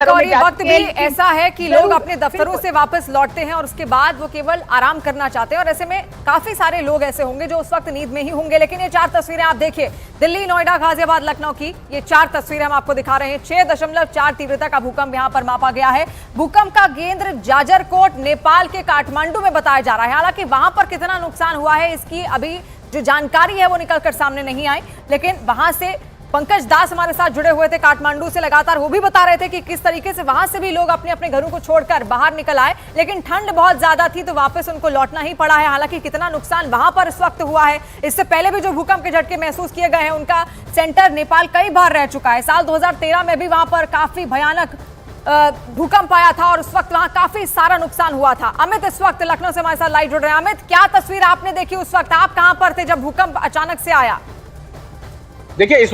और ये वक्त भी ऐसा है कि लोग अपने दफ्तरों से वापस लौटते हैं और उसके बाद वो केवल आराम करना चाहते हैं और ऐसे में काफी सारे लोग ऐसे होंगे जो उस वक्त नींद में ही होंगे। लेकिन ये 4 तस्वीरें आप देखिए, दिल्ली, नोएडा, गाजियाबाद, लखनऊ की ये 4 तस्वीरें हम आपको दिखा रहे हैं। 6.4 तीव्रता का भूकंप यहां पर मापा गया है। भूकंप का केंद्र जाजरकोट, नेपाल के काठमांडू में बताया जा रहा है। हालांकि वहां पर कितना नुकसान हुआ है इसकी अभी जो जानकारी है वो निकलकर सामने नहीं आई, लेकिन वहां से पंकज दास हमारे साथ जुड़े हुए थे काठमांडू से, लगातार वो भी बता रहे थे कि किस तरीके से वहां से भी लोग अपने अपने घरों को छोड़कर बाहर निकल आए, लेकिन ठंड बहुत ज्यादा थी तो वापस उनको लौटना ही पड़ा है। हालांकि कितना नुकसान वहां पर इस वक्त हुआ है, इससे पहले भी जो भूकंप के झटके महसूस किए गए हैं उनका सेंटर नेपाल कई बार रह चुका है। साल 2013 में भी वहां पर काफी भयानक भूकंप आया था और उस वक्त वहां काफी सारा नुकसान हुआ था। अमित इस वक्त लखनऊ से हमारे साथ लाइव जुड़ रहे हैं। अमित, क्या तस्वीर आपने देखी उस वक्त? आप कहां पर थे जब भूकंप अचानक से आया? देखिए,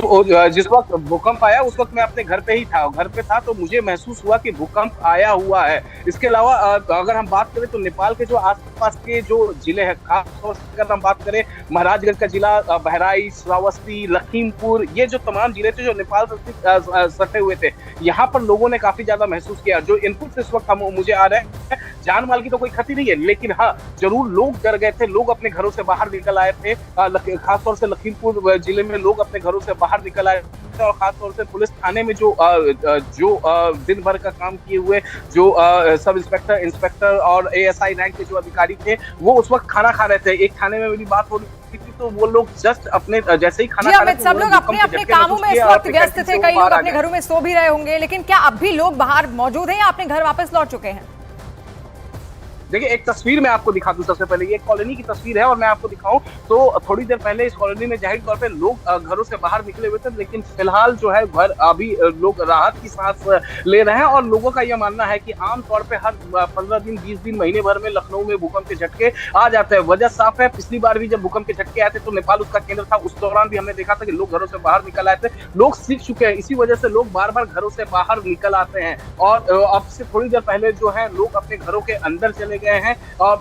जिस वक्त भूकंप आया उस वक्त मैं अपने घर पे ही था, घर पे था तो मुझे महसूस हुआ कि भूकंप आया हुआ है। इसके अलावा अगर हम बात करें तो नेपाल के जो आसपास के जो जिले हैं, खास तौर से अगर हम बात करें महाराजगंज का जिला, बहराइच, श्रावस्ती, लखीमपुर, ये जो तमाम जिले थे जो नेपाल से सटे हुए थे, यहाँ पर लोगों ने काफी ज्यादा महसूस किया। जो इनपुट इस वक्त मुझे आ रहे हैं, जान माल की तो कोई क्षति नहीं है, लेकिन हाँ जरूर लोग डर गए थे, लोग अपने घरों से बाहर निकल आए थे। खासतौर से लखीमपुर जिले में लोग अपने घरों से बाहर निकल आए थे और खासतौर से पुलिस थाने में जो दिन भर का काम किए हुए जो सब इंस्पेक्टर और एएसआई रैंक के जो अधिकारी थे, वो उस वक्त खाना खा रहे थे। एक थाने में मेरी बात हो रही थी तो वो लोग जस्ट अपने जैसे ही खाना खा रहे थे, सब लोग अपने अपने कामों में इस वक्त व्यस्त थे। कई लोग अपने घरों में सो भी रहे होंगे, लेकिन क्या अब भी लोग बाहर मौजूद हैं या अपने घर वापस लौट चुके हैं? देखिए, एक तस्वीर मैं आपको दिखा दूं। सबसे पहले ये कॉलोनी की तस्वीर है और मैं आपको दिखाऊं तो थोड़ी देर पहले इस कॉलोनी में जाहिर तौर पे लोग घरों से बाहर निकले हुए थे, लेकिन फिलहाल जो है घर अभी लोग राहत की सांस ले रहे हैं। और लोगों का यह मानना है कि आमतौर पे हर 15 दिन, 20 दिन, महीने भर में लखनऊ में भूकंप के झटके आ जाते हैं। वजह साफ है, पिछली बार भी जब भूकंप के झटके आए थे तो नेपाल उसका केंद्र था, उस दौरान भी हमने देखा था कि लोग घरों से बाहर निकल आए थे। लोग सीख चुके हैं, इसी वजह से लोग बार बार घरों से बाहर निकल आते हैं। और अब से थोड़ी देर पहले जो है लोग अपने घरों के अंदर चले गए हैं।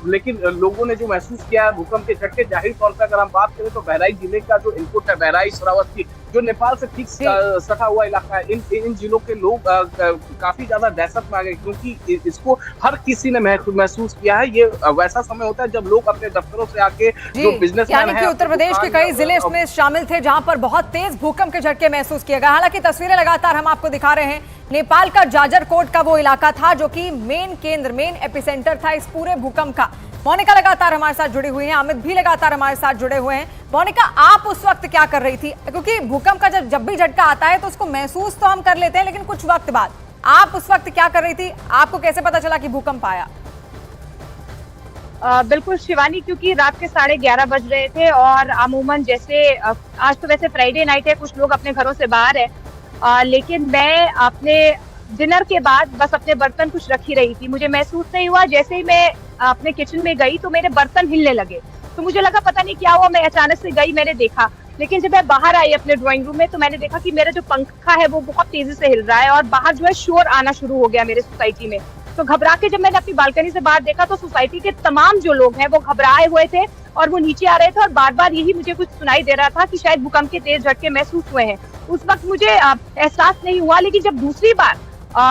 लेकिन लोगों ने जो महसूस किया भूकंप के झटके, जाहिर तौर पर अगर हम बात करें तो बहराइच जिले का जो इनपुट है, बहराइच, श्रावस्ती, जो नेपाल से ठीक सटा हुआ इलाका है, इन जिलों के लोग काफी ज्यादा दहशत में आ गए, क्योंकि इसको हर किसी ने महसूस किया है। ये वैसा समय होता है जब लोग अपने दफ्तरों से आके जो बिजनेसमैन हैं, उत्तर प्रदेश के कई जिले इसमें शामिल थे जहां पर बहुत तेज भूकंप के झटके महसूस किए गए। हालांकि तस्वीरें लगातार हम आपको दिखा रहे हैं। नेपाल का जाजरकोट का वो इलाका था जो कि मेन एपिसेंटर था इस पूरे भूकंप का। मोनिका लगातार हमारे साथ जुड़ी हुई है, अमित भी लगातार हमारे साथ जुड़े हुए हैं। मोनिका, आप उस वक्त क्या कर रही थी? क्योंकि भूकंप का जब भी झटका आता है तो उसको महसूस तो हम कर लेते हैं, लेकिन कुछ वक्त बाद आप उस वक्त क्या कर रही थी? आपको कैसे पता चला कि भूकंप आया? बिल्कुल शिवानी, क्योंकि रात के 11:30 बज रहे थे और अमूमन जैसे आज तो वैसे फ्राइडे नाइट है, कुछ लोग अपने घरों से बाहर है, लेकिन मैं अपने डिनर के बाद बस अपने बर्तन कुछ रख ही रही थी। मुझे महसूस नहीं हुआ, जैसे ही मैं अपने किचन में गई तो मेरे बर्तन हिलने लगे, तो मुझे लगा पता नहीं क्या हुआ। मैं अचानक से गई, मैंने देखा, लेकिन जब मैं बाहर आई अपने ड्राइंग रूम में तो मैंने देखा कि मेरा जो पंखा है वो बहुत तेजी से हिल रहा है और बाहर जो है शोर आना शुरू हो गया मेरे सोसाइटी में। तो घबरा के जब मैंने अपनी बालकनी से बाहर देखा तो सोसाइटी के तमाम जो लोग हैं वो घबराए हुए थे और वो नीचे आ रहे थे और बार बार यही मुझे कुछ सुनाई दे रहा था कि शायद भूकंप के तेज झटके महसूस हुए हैं। उस वक्त मुझे एहसास नहीं हुआ, लेकिन जब दूसरी बार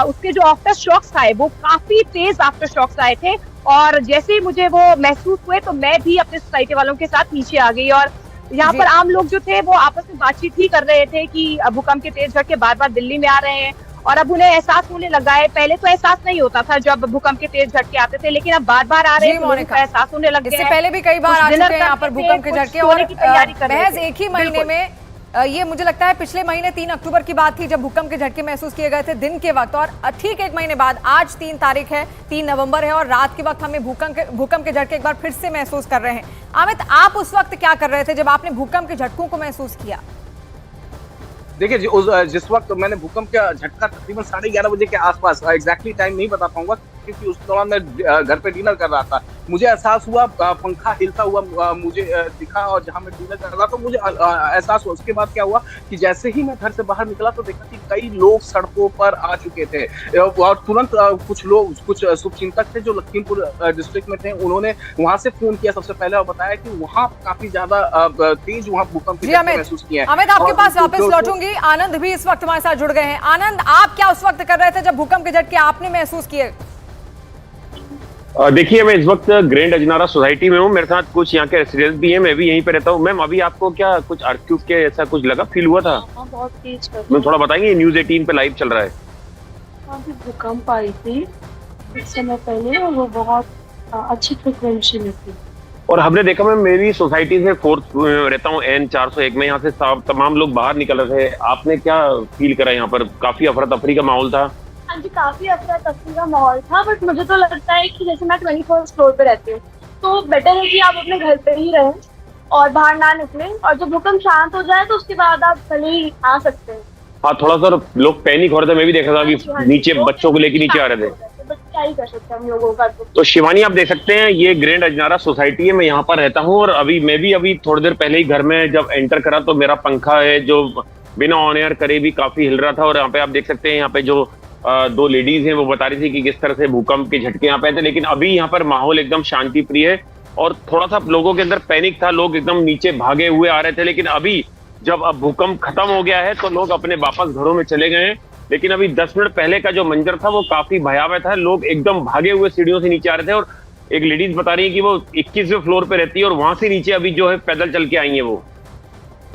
उसके जो आफ्टर शॉक्स आए वो काफी तेज आफ्टर शॉक्स आए थे और जैसे ही मुझे वो महसूस हुए तो मैं भी अपने सोसाइटी वालों के साथ नीचे आ गई। और यहाँ पर आम लोग जो थे वो आपस में बातचीत ही कर रहे थे कि भूकंप के तेज झटके बार बार दिल्ली में आ रहे हैं और अब उन्हें एहसास होने लगा है। पहले तो एहसास नहीं होता था जब भूकंप के तेज झटके आते थे, लेकिन अब बार बार आ रहे हैं, लोगों को एहसास होने लग गया है। इससे पहले भी कई बार आ चुके हैं यहाँ पर भूकंप के झटके और महज एक ही महीने में, ये मुझे लगता है पिछले महीने 3 अक्टूबर की बात थी जब भूकंप के झटके महसूस किए गए थे दिन के वक्त, और ठीक एक महीने बाद आज 3 तारीख है, 3 नवंबर है और रात के वक्त हमें भूकंप के झटके एक बार फिर से महसूस कर रहे हैं। अमित, आप उस वक्त क्या कर रहे थे जब आपने भूकंप के झटकों को महसूस किया? देखिए, जिस वक्त मैंने भूकंप का झटका तकरीबन 11:30 बजे के आसपास, एग्जैक्टली टाइम नहीं बता पाऊंगा, क्योंकि उस दौरान मैं घर पे डिनर कर रहा था। मुझे एहसास हुआ पंखा हिलता हुआ मुझे दिखा, और जहाँ मैं डिनर कर रहा था मुझे एहसास हुआ। उसके बाद क्या हुआ कि जैसे ही मैं घर से बाहर निकला तो देखा कि कई लोग सड़कों पर आ चुके थे, और तुरंत कुछ लोग, कुछ शुभचिंतक थे जो लखीमपुर डिस्ट्रिक्ट में थे, उन्होंने वहां से फोन किया सबसे पहले और बताया कि वहाँ काफी ज्यादा तेज वहाँ भूकंप की झटके महसूस किए हैं। अमित, आपके पास वापस लौटूंगी। आनंद भी इस वक्त हमारे साथ जुड़ गए हैं। आनंद, आप क्या उस वक्त कर रहे थे जब भूकंप के झटके आपने महसूस किए? देखिए, मैं इस वक्त ग्रैंड अजनारा सोसाइटी में हूँ। मेरे साथ कुछ यहाँ के रेसिडेंट्स भी हैं, मैं भी यहीं पे रहता हूँ। मैम, अभी आपको क्या कुछ अर्थक्वेक के ऐसा कुछ लगा, फील हुआ था? बहुत तेज कर मैम, थोड़ा बताएंगे, न्यूज़ 18 पे लाइव चल रहा है। भूकंप आई थी कुछ समय पहले और वो बहुत अच्छी फ्रिक्वेंसी में थी। और हमने देखा, मैं मेरी सोसाइटी से 4th रहता हूँ, N 401 में। यहाँ से तमाम लोग बाहर निकल रहे थे। आपने क्या फील करा? यहाँ पर काफी अफरा तफरी का माहौल था। हाँ जी, काफी अफरा तफरी का माहौल था, बट मुझे तो लगता है कि जैसे मैं 24th फ्लोर पे रहती हूँ, तो बेटर है कि आप अपने घर पे ही रहें और बाहर ना निकलें, और जब भूकंप शांत हो जाए तो उसके बाद आप भले ही आ सकते हैं। हाँ, थोड़ा सा लोग पैनिक हो रहे थे, मैं भी देखा था कि नीचे बच्चों को लेके नीचे आ रहे थे। बट क्या ही कर सकते हैं हम लोगों का। तो शिवानी, आप देख सकते हैं, ये ग्रैंड अजनारा सोसाइटी है, मैं यहाँ पर रहता हूँ। और अभी थोड़ी देर पहले ही घर में जब एंटर करा तो मेरा पंखा है जो बिना ऑन एयर करे भी काफी हिल रहा था। और यहाँ पे आप देख सकते हैं, यहाँ पे जो 2 लेडीज हैं वो बता रही थी कि किस तरह से भूकंप के झटके यहाँ पे थे। लेकिन अभी यहाँ पर माहौल एकदम शांति प्रिय है, और थोड़ा सा लोगों के अंदर पैनिक था, लोग एकदम नीचे भागे हुए आ रहे थे। लेकिन अभी जब अब भूकंप खत्म हो गया है तो लोग अपने वापस घरों में चले गए हैं। लेकिन अभी 10 मिनट पहले का जो मंजर था वो काफी भयावह था। लोग एकदम भागे हुए सीढ़ियों से नीचे आ रहे थे, और एक लेडीज बता रही है कि वो 21वें फ्लोर पे रहती है और वहां से नीचे अभी जो है पैदल चल के आई है वो।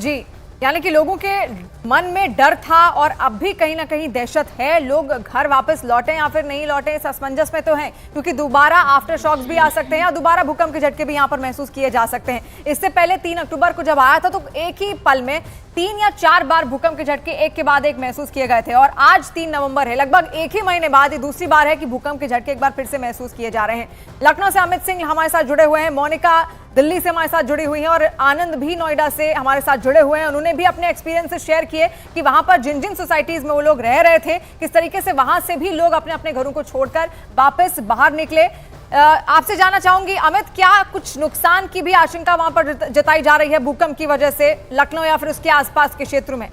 जी, यानी कि लोगों के मन में डर था और अब भी कहीं ना कहीं दहशत है। लोग घर वापस लौटे या फिर नहीं लौटे, इस असमंजस में तो हैं, क्योंकि दोबारा आफ्टर शॉक्स भी आ सकते हैं या दोबारा भूकंप के झटके भी यहाँ पर महसूस किए जा सकते हैं। इससे पहले 3 अक्टूबर को जब आया था तो एक ही पल में 3 या 4 बार भूकंप के झटके एक के बाद एक महसूस किए गए थे, और आज 3 नवंबर है, लगभग एक ही महीने बाद ये दूसरी बार है कि भूकंप के झटके एक बार फिर से महसूस किए जा रहे हैं। लखनऊ से अमित सिंह हमारे साथ जुड़े हुए हैं, मोनिका दिल्ली से हमारे साथ जुड़ी हुई हैं, और आनंद भी नोएडा से हमारे साथ जुड़े हुए हैं। उन्होंने भी अपने एक्सपीरियंसेस शेयर किए कि वहां पर जिन जिन सोसाइटीज में वो लोग रह रहे थे, किस तरीके से वहां से भी लोग अपने अपने घरों को छोड़कर वापस बाहर निकले। आपसे जानना चाहूंगी अमित, क्या कुछ नुकसान की भी आशंका वहां पर जताई जा रही है भूकंप की वजह से लखनऊ या फिर उसके आसपास के क्षेत्र में?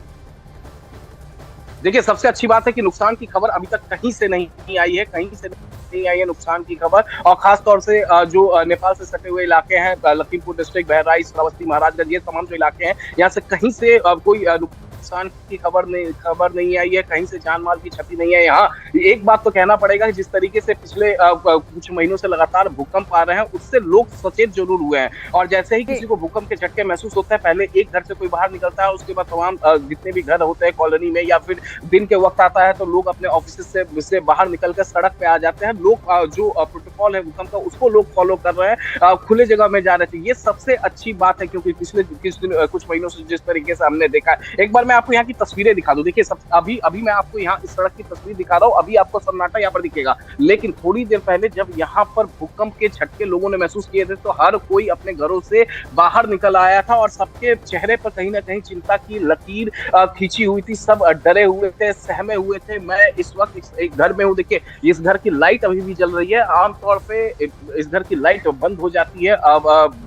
देखिए, सबसे अच्छी बात है कि नुकसान की खबर अभी तक कहीं से नहीं आई है, कहीं से नहीं आई है नुकसान की खबर। और खास तौर से जो नेपाल से सटे हुए इलाके हैं, लखीमपुर डिस्ट्रिक्ट, बहराइच, श्रावस्ती, महाराजगंज, ये तमाम जो इलाके हैं, यहाँ से कहीं से कोई नुकसान की खबर नहीं आई है, कहीं से जान माल की क्षति नहीं है। यहाँ एक बात तो कहना पड़ेगा कि जिस तरीके से पिछले कुछ महीनों से लगातार भूकंप आ रहे हैं, उससे लोग सचेत जरूर हुए हैं। और जैसे ही किसी को भूकंप के झटके महसूस होता है, पहले एक घर से कोई बाहर निकलता है, उसके बाद तमाम जितने भी घर होते हैं कॉलोनी में, या फिर दिन के वक्त आता है तो लोग अपने ऑफिस से बाहर निकलकर सड़क पे आ जाते हैं। लोग जो प्रोटोकॉल है भूकंप का, उसको लोग फॉलो कर रहे हैं, खुले जगह में जा रहे थे। ये सबसे अच्छी बात है, क्योंकि पिछले कुछ महीनों से जिस तरीके से हमने देखा है। एक बार मैं आपको यहाँ की तस्वीरें दिखा दूं। देखिए, अभी मैं आपको यहाँ इस सड़क की तस्वीर दिखा रहा हूँ, अभी आपको सन्नाटा यहाँ पर दिखेगा। लेकिन थोड़ी देर पहले जब यहाँ पर भूकंप के झटके लोगों ने महसूस किए थे, तो हर कोई अपने घरों से बाहर निकल आया था, और सबके चेहरे पर कहीं ना कहीं चिंता की लकीर खींची हुई थी। सब डरे हुए थे, सहमे हुए थे। मैं इस वक्त एक घर में हूँ। देखिए, इस घर की लाइट अभी भी जल रही है। आमतौर पे इस घर की लाइट बंद हो जाती है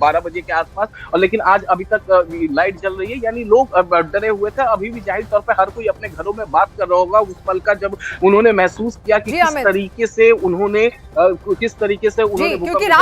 12 बजे के आसपास, और लेकिन आज अभी तक लाइट जल रही है। यानी लोग डरे हुए थे। अभी भी जाहिर तौर पे हर कोई अपने घरों में बात कर रहा होगा उस पल का, जब उन्होंने महसूस किया कि किस तरीके से उन्होंने